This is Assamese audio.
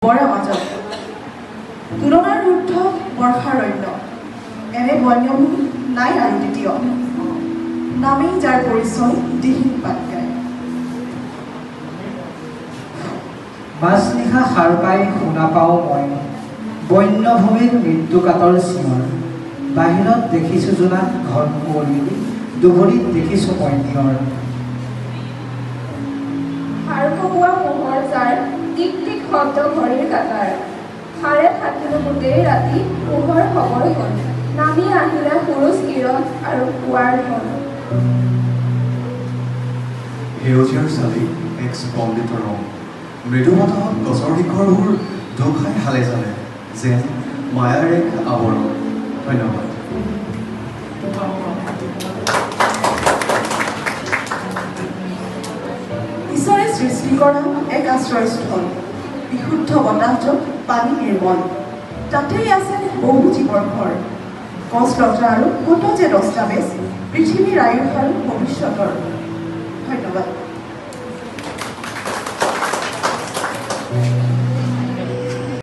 বৰা মাজত তুলনাৰ ঊৰ্ধ বৰ্ষাৰণ্য এনে বন্যভূমি নাই আৰু দ্বিতীয় নামেই যাৰ পৰিচয় দিহিং পাটকাই মাজনিশা সাৰ পাই শুনা পাওঁ মই বন্যভূমিৰ মৃত্যুকাতৰ চিঞৰ বাহিৰত দেখিছোঁ জোনাক ঘন কুঁৱলী দুভৰিত দেখিছোঁ মই নিয়ৰ সাৰ কপোৱা পোহৰ যাৰ টিক টিক শব্দ ঘড়ীৰ কাটাৰ সাৰে থাকিলোঁ গোটেই ৰাতি পোহৰ খবৰ হ'ল নামি আহিলে সূৰুজ কিৰণ আৰু পুৱাৰ ধন সেউজীয়াৰ চালি এক স্পন্দিত ৰং মৃদু বতাহত গছৰ শিখৰবোৰ ঢৌ খাই হালে চালে যেন মায়াৰ এক আৱৰণ ধন্যবাদ ঈশ্বৰে সৃষ্টি কৰা এক আশ্ৰয়স্থল বিশুদ্ধ বতাহত পানী নিৰ্মল তাতেই আছে বহু জীৱৰ ঘৰ গছ লতা আৰু কত যে দস্তাবেজ পৃথিৱীৰ আয়ুস আৰু ভৱিষ্যতৰ ধন্যবাদ